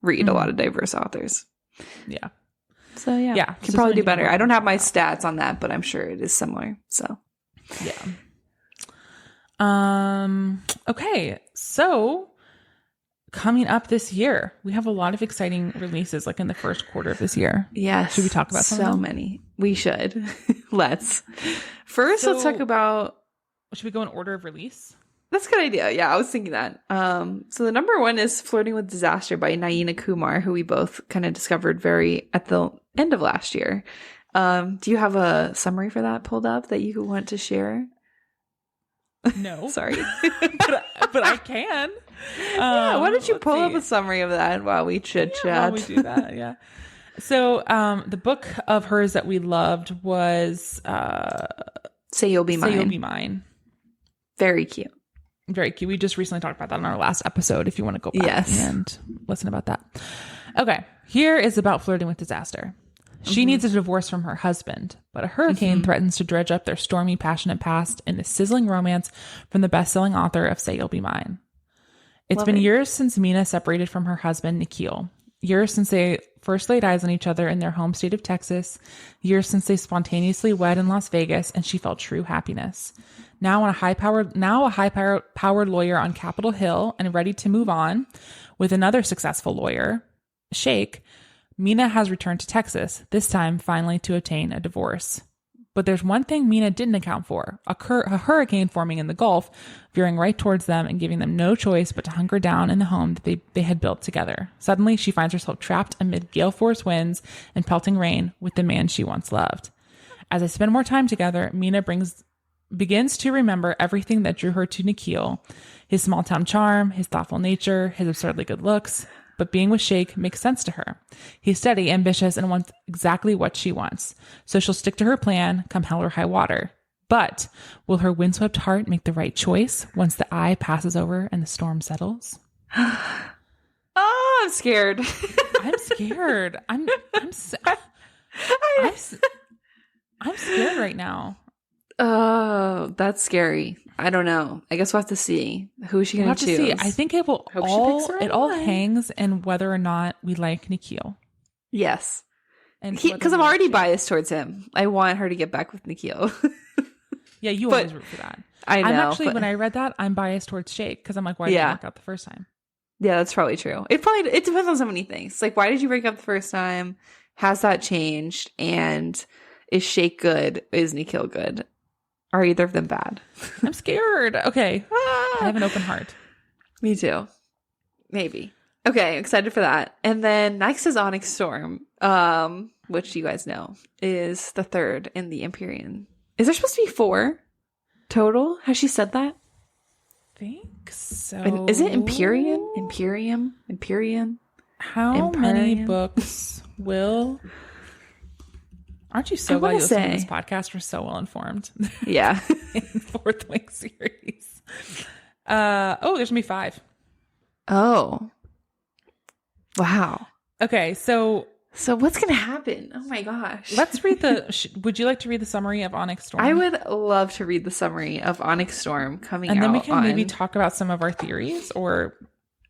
read a lot of diverse authors. Yeah. So you can probably do better. I don't have my stats on that, but I'm sure it is similar. So yeah. Okay. So coming up this year, we have a lot of exciting releases like in the first quarter of this year. Yes. Should we talk about so many? We should. Let's talk about. Should we go in order of release? That's a good idea. Yeah, I was thinking that. So the number one is Flirting with Disaster by Naina Kumar, who we both kind of discovered at the end of last year. Do you have a summary for that pulled up that you want to share? No. Sorry. but I can. Why don't you pull up a summary of that while we chit chat? While we do that, yeah. So the book of hers that we loved was Say You'll Be Mine. Say You'll Be Mine. Very cute. Very cute. We just recently talked about that in our last episode if you want to go back and listen about that. Okay. Here is about flirting with disaster. She needs a divorce from her husband, but a hurricane threatens to dredge up their stormy, passionate past in a sizzling romance from the best-selling author of Say You'll Be Mine. It's been years since Mina separated from her husband, Nikhil. Years since they first laid eyes on each other in their home state of Texas. Years since they spontaneously wed in Las Vegas, and she felt true happiness. Now a high-powered lawyer on Capitol Hill and ready to move on with another successful lawyer, Sheikh, Mina has returned to Texas, this time finally to obtain a divorce. But there's one thing Mina didn't account for, a hurricane forming in the Gulf, veering right towards them and giving them no choice but to hunker down in the home that they had built together. Suddenly, she finds herself trapped amid gale force winds and pelting rain with the man she once loved. As they spend more time together, Mina begins to remember everything that drew her to Nikhil, his small-town charm, his thoughtful nature, his absurdly good looks. But being with Sheikh makes sense to her. He's steady, ambitious, and wants exactly what she wants. So she'll stick to her plan, come hell or high water. But will her windswept heart make the right choice once the eye passes over and the storm settles? Oh, I'm scared. I'm scared. I'm scared right now. Oh, that's scary. I don't know. I guess we'll have to see. Who is she going to choose? See. I think it all hangs in whether or not we like Nikhil. Yes. And because I'm already biased towards him. I want her to get back with Nikhil. Yeah, you always root for that. I know. I'm actually, when I read that, I'm biased towards Shake because I'm like, why did you work out the first time? Yeah, that's probably true. It depends on so many things. Like, why did you break up the first time? Has that changed? And is Shake good? Is Nikhil good? Are either of them bad? I'm scared. Okay. I have an open heart. Me too. Maybe. Okay, excited for that. And then next is Onyx Storm, which you guys know is the third in the Empyrean. Is there supposed to be 4 total? Has she said that? I think so. And is it Empyrean? Empyrean? How many books will... Aren't you so glad you listen to this podcast? We're so well informed. Yeah. In Fourth Wing series. There's going to be 5. Oh. Wow. Okay, so what's going to happen? Oh my gosh. Let's read would you like to read the summary of Onyx Storm? I would love to read the summary of Onyx Storm coming out. And then we can maybe talk about some of our theories or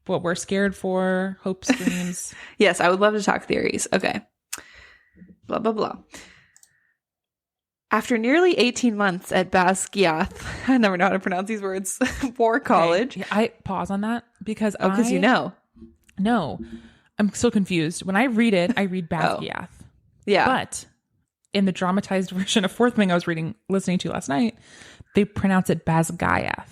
what we're scared for, hopes, dreams. Yes, I would love to talk theories. Okay. Blah, blah, blah. After nearly 18 months at Basgiath, I never know how to pronounce these words, War College. Okay. I pause on that because because you know. No, I'm so confused. When I read it, I read Basgiath. Yeah. But in the dramatized version of Fourth Wing I was listening to last night, they pronounce it Basgiath.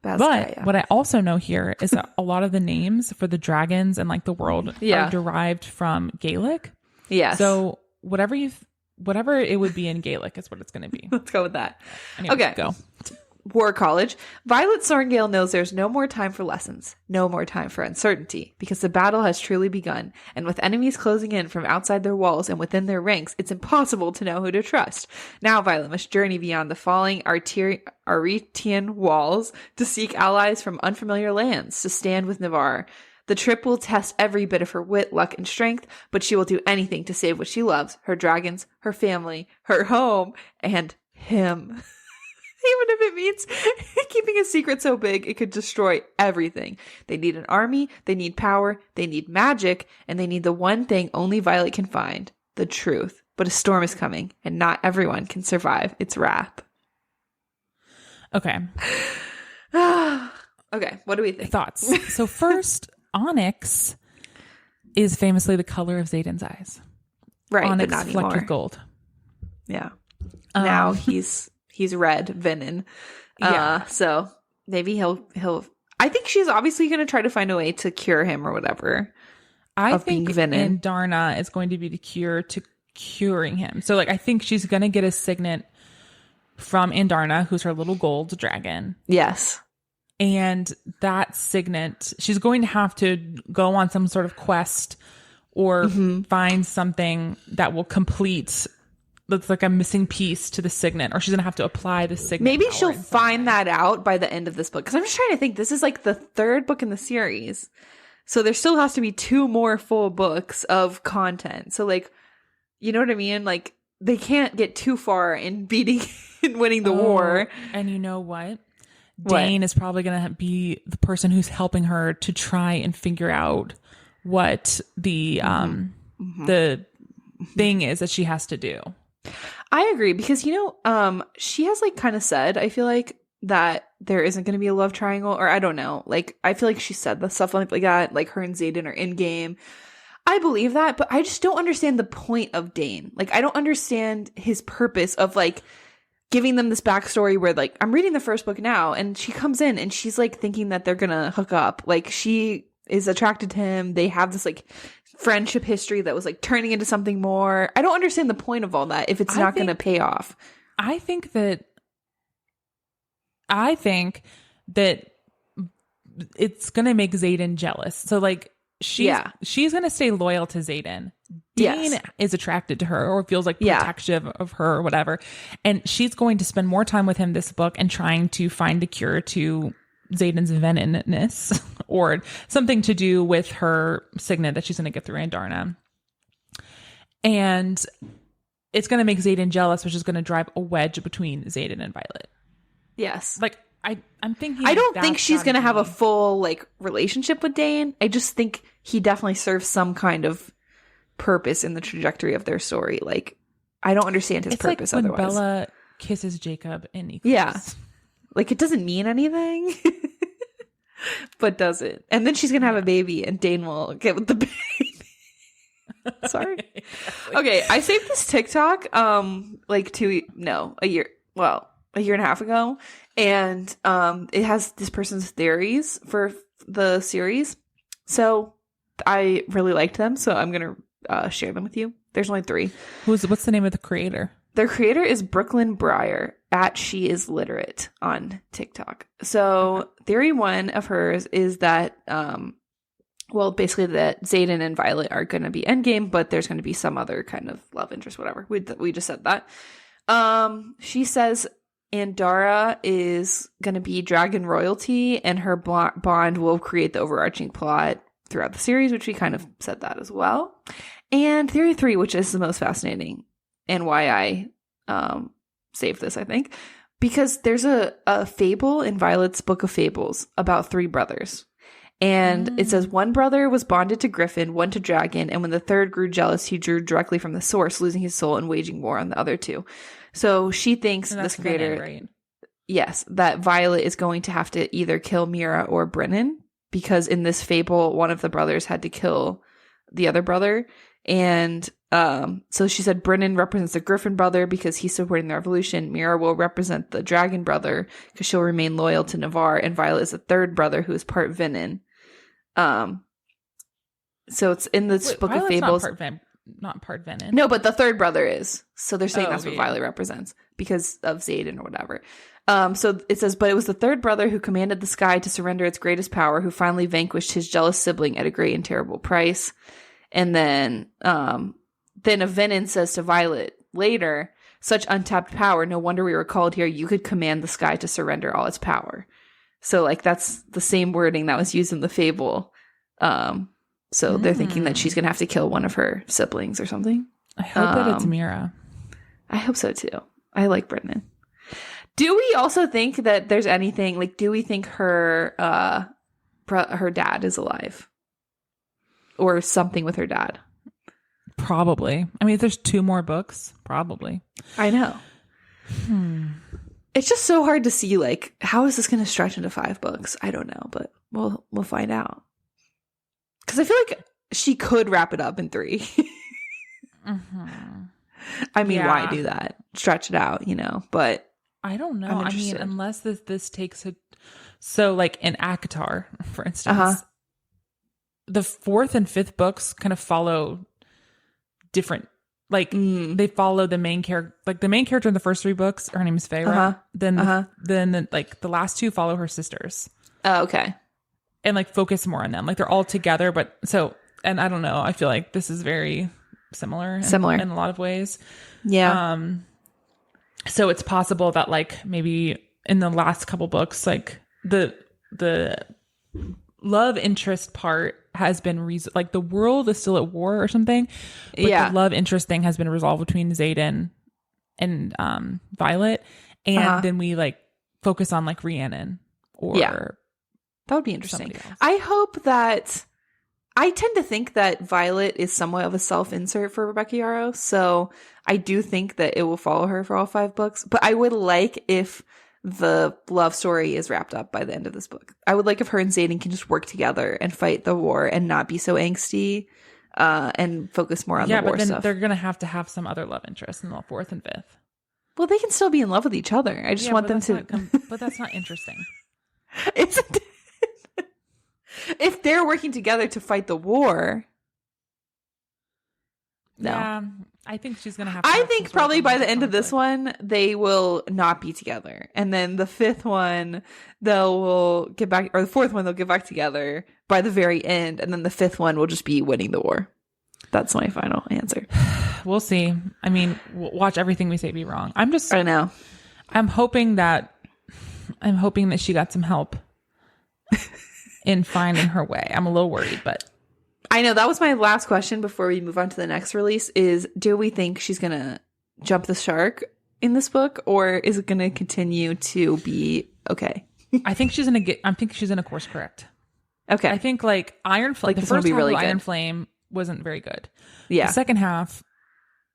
But what I also know here is that a lot of the names for the dragons and like the world are derived from Gaelic. Yes. So whatever it would be in Gaelic is what it's going to be. Let's go with that. Anyway, okay. Go. War College. Violet Sorrengail knows there's no more time for lessons, no more time for uncertainty, because the battle has truly begun, and with enemies closing in from outside their walls and within their ranks, it's impossible to know who to trust. Now Violet must journey beyond the falling Aretian walls to seek allies from unfamiliar lands, to stand with Navarre. The trip will test every bit of her wit, luck, and strength, but she will do anything to save what she loves, her dragons, her family, her home, and him. Even if it means keeping a secret so big it could destroy everything. They need an army, they need power, they need magic, and they need the one thing only Violet can find, the truth. But a storm is coming, and not everyone can survive its wrath. Okay. Okay, what do we think? Thoughts. So first, Onyx is famously the color of Xaden's eyes. Right, Onyx but not flecked anymore. with gold. Yeah. Now he's red venom. So maybe he'll I think she's obviously going to try to find a way to cure him or whatever. I think Indarna is going to be the cure to curing him. So like I think she's going to get a signet from Indarna, who's her little gold dragon. Yes. And that signet, she's going to have to go on some sort of quest or find something that will complete that's like a missing piece to the signet, or she's gonna have to apply the signet. Maybe she'll find that out by the end of this book, because I'm just trying to think, this is like the 3rd book in the series, so there still has to be 2 more full books of content. So like, you know what I mean, like they can't get too far in beating and winning the war. And you know what, Dane is probably gonna be the person who's helping her to try and figure out what the thing is that she has to do. I agree, because she has like kind of said, I feel like, that there isn't going to be a love triangle, or I don't know, like I feel like she said the stuff like that, like her and Xaden are in game. I believe that, but I just don't understand the point of Dane. Like I don't understand his purpose of like giving them this backstory where like I'm reading the first book now and she comes in and she's like thinking that they're gonna hook up, like she is attracted to him, they have this like friendship history that was like turning into something more. I don't understand the point of all that if it's not going to pay off. I think that it's going to make Xaden jealous. So like she's going to stay loyal to Xaden. Dane is attracted to her or feels like protective of her or whatever. And she's going to spend more time with him this book and trying to find a cure to Xaden's venonness or something to do with her signet that she's going to get through Andarna. And it's going to make Xaden jealous, which is going to drive a wedge between Xaden and Violet. Yes. Like, I'm thinking... I don't think she's going to have a full, like, relationship with Dane. I just think he definitely serves some kind of purpose in the trajectory of their story. Like, I don't understand his purpose like when otherwise. Bella kisses Jacob in Equals. Yeah. Like, it doesn't mean anything, but does it? And then she's going to have a baby, and Dane will get with the baby. Sorry. Okay, I saved this TikTok, like a year and a half ago. And it has this person's theories for the series. So I really liked them. So I'm going to share them with you. There's only 3. What's the name of the creator? Their creator is Brooklyn Breyer at She Is Literate on TikTok. So theory 1 of hers is that, basically that Xaden and Violet are going to be endgame, but there's going to be some other kind of love interest, whatever. We just said that. She says Andara is going to be dragon royalty, and her bond will create the overarching plot throughout the series, which we kind of said that as well. And theory 3, which is the most fascinating and why I saved this, I think, because there's a fable in Violet's Book of Fables about 3 brothers. And it says one brother was bonded to Griffin, one to Dragon, and when the third grew jealous, he drew directly from the source, losing his soul and waging war on the other 2. So she thinks, this creator, right? Yes, that Violet is going to have to either kill Mira or Brennan, because in this fable, one of the brothers had to kill the other brother. And so she said Brennan represents the Griffin brother because he's supporting the revolution. Mira will represent the Dragon brother because she'll remain loyal to Navarre. And Violet is the third brother who is part Venin. So it's in this Book of Fables. Not part Venin. No, but the third brother is. So they're saying that's what Violet represents because of Xaden or whatever. So it says, but it was the third brother who commanded the sky to surrender its greatest power, who finally vanquished his jealous sibling at a great and terrible price. And then a Venin says to Violet later, such untapped power, no wonder we were called here. You could command the sky to surrender all its power. So, like, that's the same wording that was used in the fable. So they're thinking that she's going to have to kill one of her siblings or something. I hope that it's Mira. I hope so, too. I like Brennan. Do we also think that there's anything, like, do we think her dad is alive? Or something with her dad? Probably. I mean, if there's 2 more books, probably. I know. It's just so hard to see, like, how is this going to stretch into 5 books? I don't know, but we'll find out. Because I feel like she could wrap it up in 3. I mean, why do that? Stretch it out, but I don't know. I mean, unless this takes a... So, like, in ACOTAR, for instance, the 4th and 5th books kind of follow different... Like, they follow the main character... Like, the main character in the first 3 books, her name is Feyre. Then, the last 2 follow her sisters. Oh, okay. And, like, focus more on them. Like, they're all together, but... So, and I don't know. I feel like this is very similar. In a lot of ways. Yeah. So it's possible that, like, maybe in the last couple books, like, the love interest part has been like the world is still at war or something, but the love interest thing has been resolved between Xaden and Violet, and then we like focus on like Rhiannon or that would be interesting. I hope that I tend to think that Violet is somewhat of a self-insert for Rebecca Yarros, so I do think that it will follow her for all 5 books, but I would like if the love story is wrapped up by the end of this book. I would like if her and Xaden can just work together and fight the war and not be so angsty and focus more on the war stuff. Yeah, but then they're going to have some other love interest in the 4th and 5th. Well, they can still be in love with each other. I just want them to... but that's not interesting. If they're working together to fight the war... No. Yeah, I think she's going to have I think probably by the end of this one, they will not be together. And then the 5th one, they'll get back, or the 4th one, they'll get back together by the very end. And then the 5th one will just be winning the war. That's my final answer. We'll see. I mean, watch everything we say be wrong. I know. I'm hoping that she got some help in finding her way. I'm a little worried, but I know that was my last question before we move on to the next release is, do we think she's going to jump the shark in this book, or is it going to continue to be okay? I think she's going to course correct. Okay. I think like Iron Flame, the first half of Iron Flame wasn't very good. Yeah. The second half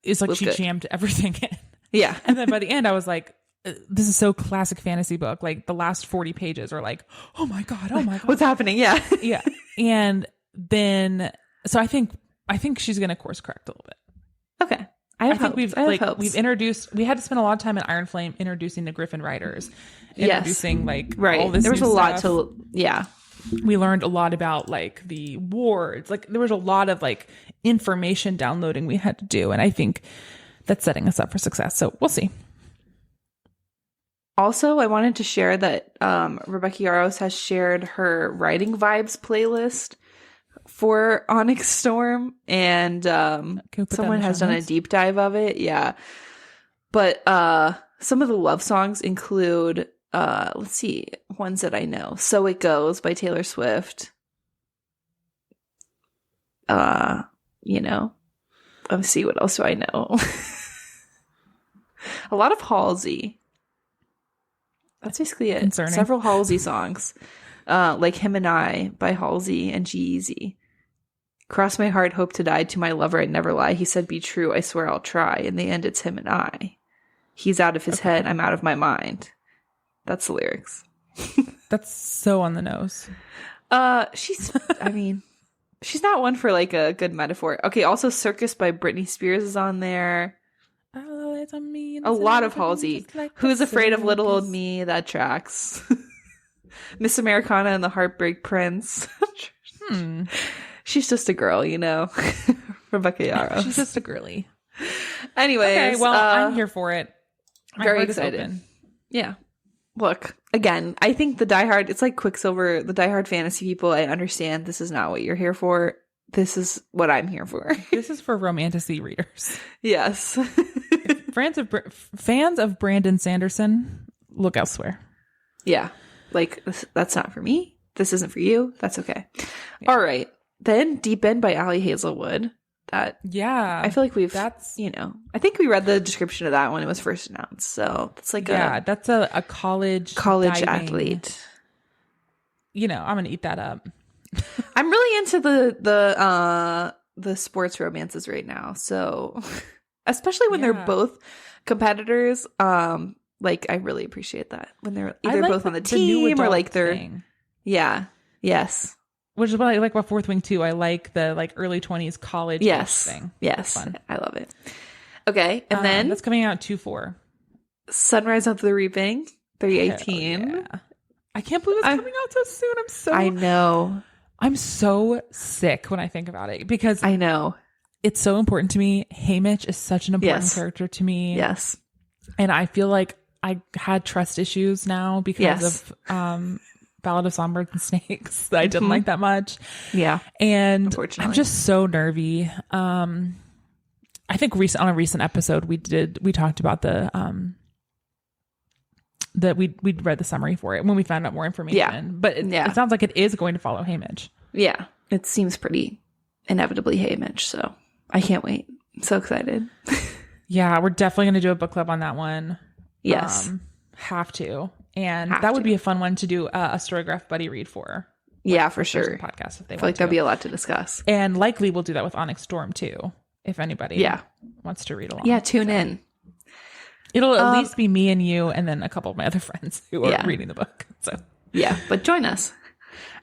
is like she jammed everything in. Yeah. And then by the end I was like, this is so classic fantasy book. Like the last 40 pages are like, oh my God. What's happening? Yeah. Yeah. And then, so I think she's going to course correct a little bit. Okay. I think we've introduced, we had to spend a lot of time in Iron Flame introducing the Griffin Riders, introducing like all this. There was a lot to, we learned a lot about like the wards. Like there was a lot of like information downloading we had to do. And I think that's setting us up for success. So we'll see. Also, I wanted to share that Rebecca Yarros has shared her writing vibes playlist for Onyx Storm, and someone has done a deep dive of it. Yeah. But some of the love songs include, let's see, ones that I know. So It Goes by Taylor Swift. Let's see, what else do I know? A lot of Halsey. That's basically it. Concerning. Several Halsey songs. Like Him and I by Halsey and G-Eazy. Cross my heart, hope to die, to my lover I'd never lie. He said, be true, I swear I'll try. In the end, it's him and I. He's out of his head, I'm out of my mind. That's the lyrics. That's so on the nose. She's not one for like a good metaphor. Okay, also Circus by Britney Spears is on there. A lot of Halsey. Like Who's Afraid of Little Old Me? That tracks. Miss Americana and the Heartbreak Prince. She's just a girl, Rebecca Yarros. She's just a girly. Anyways. Okay, well, I'm here for it. Very excited. Yeah. Look, again, I think it's like Quicksilver, the diehard fantasy people. I understand this is not what you're here for. This is what I'm here for. This is for romantasy readers. Yes. Fans of Brandon Sanderson, look elsewhere. Yeah. Like, that's not for me. This isn't for you. That's okay. Yeah. All right. Then Deep End by Allie Hazelwood. I feel like I think we read the description of that when it was first announced. So it's like that's a college diving athlete. I'm going to eat that up. I'm really into the sports romances right now. So especially when they're both competitors, like I really appreciate that when they're either both on the team or like they're thing. Yes. Which is what I like about Fourth Wing too. I like the like early 20s college thing. Yes. Fun. I love it. Okay. And then that's coming out 2/4. Sunrise of the Reaping 3/18. Yeah. I can't believe it's coming out so soon. I know. I'm so sick when I think about it because I know it's so important to me. Haymitch is such an important character to me. Yes. And I feel like I had trust issues now because of Ballad of Songbirds and Snakes that I didn't like that much. Yeah. And I'm just so nervy. I think on a recent episode we talked about we'd read the summary for it when we found out more information. Yeah. But it sounds like it is going to follow Haymitch. Yeah. It seems pretty inevitably Haymitch, so I can't wait. I'm so excited. Yeah, we're definitely going to do a book club on that one. Yes. Have to. And that would be a fun one to do a Storygraph buddy read for. Yeah, for sure. Podcast if they I feel like there'll be a lot to discuss. And likely we'll do that with Onyx Storm too, if anybody wants to read along. Yeah, tune in. It'll at least be me and you and then a couple of my other friends who are reading the book. So yeah, but join us.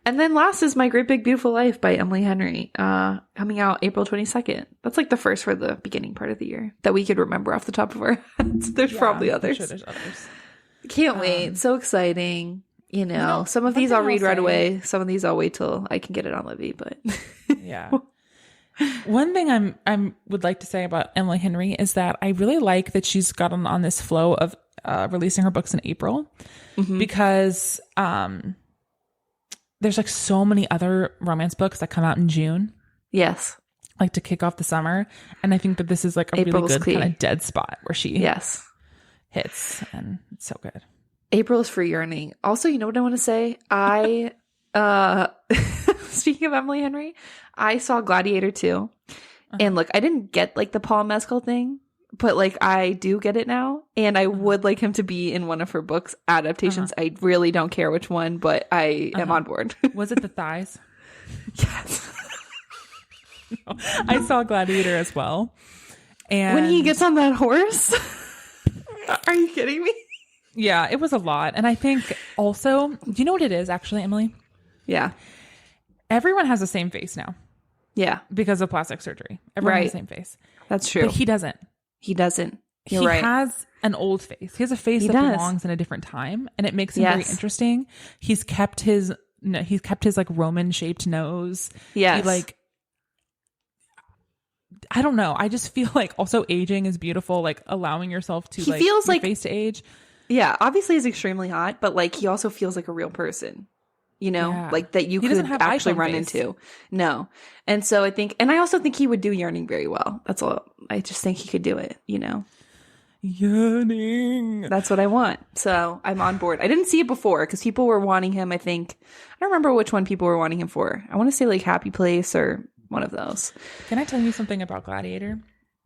And then last is My Great Big Beautiful Life by Emily Henry, coming out April 22nd. That's like the first for the beginning part of the year that we could remember off the top of our heads. There's probably others. I'm sure there's others. Can't wait. So exciting. Some of these I'll read right away. Some of these I'll wait till I can get it on Libby, but yeah. One thing I would like to say about Emily Henry is that I really like that she's gotten on this flow of releasing her books in April because there's like so many other romance books that come out in June. Yes. Like to kick off the summer. And I think that this is like a really good kind of dead spot where she hits, and it's so good. April is for yearning. Also, you know what I want to say? I Speaking of Emily Henry, I saw Gladiator 2. And look, I didn't get like the Paul Mescal thing, but like I do get it now. And I would like him to be in one of her books adaptations. I really don't care which one, but I am on board. Was it the thighs? Yes. No, I saw Gladiator as well. And when he gets on that horse, are you kidding me? Yeah, it was a lot. And I think also, do you know what it is actually, Emily? Yeah. Everyone has the same face now. Yeah. Because of plastic surgery. Everyone has the same face. That's true. But he doesn't. He doesn't. You're he right. has an old face. He has a face that belongs in a different time. And it makes him very interesting. He's kept his like Roman shaped nose. Yes. He like, I don't know. I just feel like also aging is beautiful. Like allowing yourself to like feels like face to age. Yeah. Obviously he's extremely hot, but like he also feels like a real person. You know, like that you could actually run into. No. And so I also think he would do Yearning very well. That's all. I just think he could do it, you know. Yearning. That's what I want. So I'm on board. I didn't see it before because people were wanting him. I don't remember which one people were wanting him for. I want to say like Happy Place or one of those. Can I tell you something about Gladiator?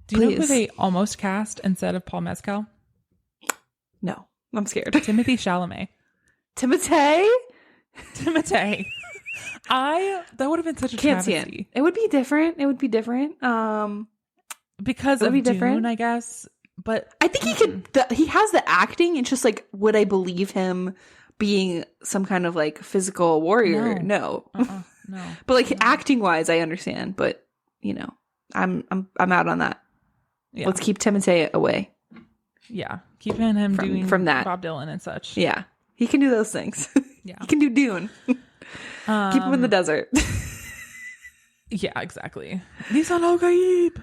Do you know who they almost cast instead of Paul Mescal? No, I'm scared. Timothy Chalamet. Timothy? That would have been such a travesty. It would be different. Because of Dune, I guess. But I think he has the acting. It's just like, would I believe him being some kind of like physical warrior? No. No. But like acting wise, I understand. But you know, I'm out on that. Yeah. Let's keep Timothy away. Yeah, keeping him doing from that Bob Dylan and such. Yeah, he can do those things. Yeah, he can do Dune. Keep him in the desert. Yeah, exactly. Nisan al-Gaib.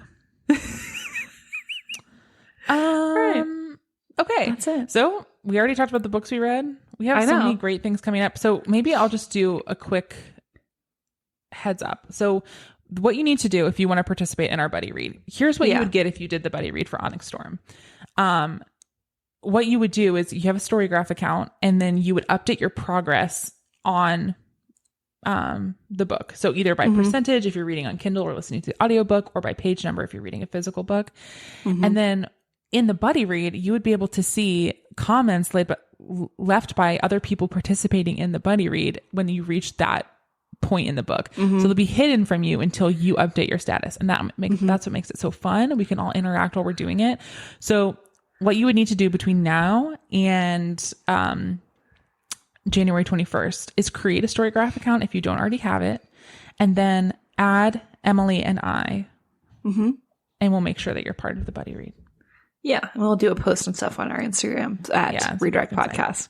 Right. Okay, that's it. So we already talked about the books we read. We have so many great things coming up. So maybe I'll just do a quick heads up. So what you need to do if you want to participate in our buddy read, here's what you would get if you did the buddy read for Onyx Storm. What you would do is you have a Storygraph account and then you would update your progress on the book. So either by percentage if you're reading on Kindle or listening to the audiobook, or by page number if you're reading a physical book. And then in the buddy read, you would be able to see comments left by other people participating in the buddy read when you reach that point in the book. So they'll be hidden from you until you update your status. And that's what makes it so fun. We can all interact while we're doing it. So what you would need to do between now and January 21st is create a Storygraph account if you don't already have it, and then add Emily and I, and we'll make sure that you're part of the buddy read. Yeah, and we'll do a post and stuff on our Instagram at Redirect Podcast.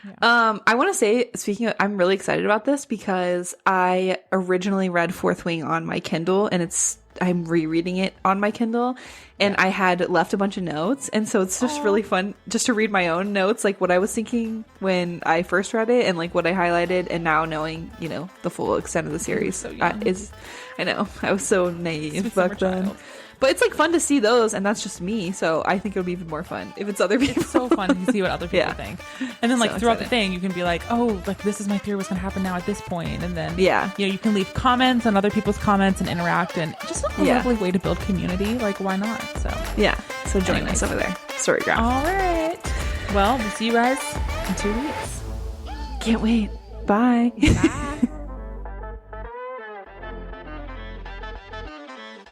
Yeah. I want to say, I'm really excited about this because I originally read Fourth Wing on my Kindle, and I'm rereading it on my Kindle, and I had left a bunch of notes, and so it's just really fun just to read my own notes, like what I was thinking when I first read it, and like what I highlighted, and now knowing, you know, the full extent of the series I know I was so naive back then. But it's like fun to see those, and that's just me. So I think it'll be even more fun if it's other people. It's so fun to see what other people think. And then like throughout the thing, you can be like, oh, like this is my theory what's going to happen now at this point. And then, you know, you can leave comments on other people's comments and interact, and just a lovely way to build community. Like, why not? So join us over there. Storygraph. All right. Well, we'll see you guys in 2 weeks. Can't wait. Bye. Bye.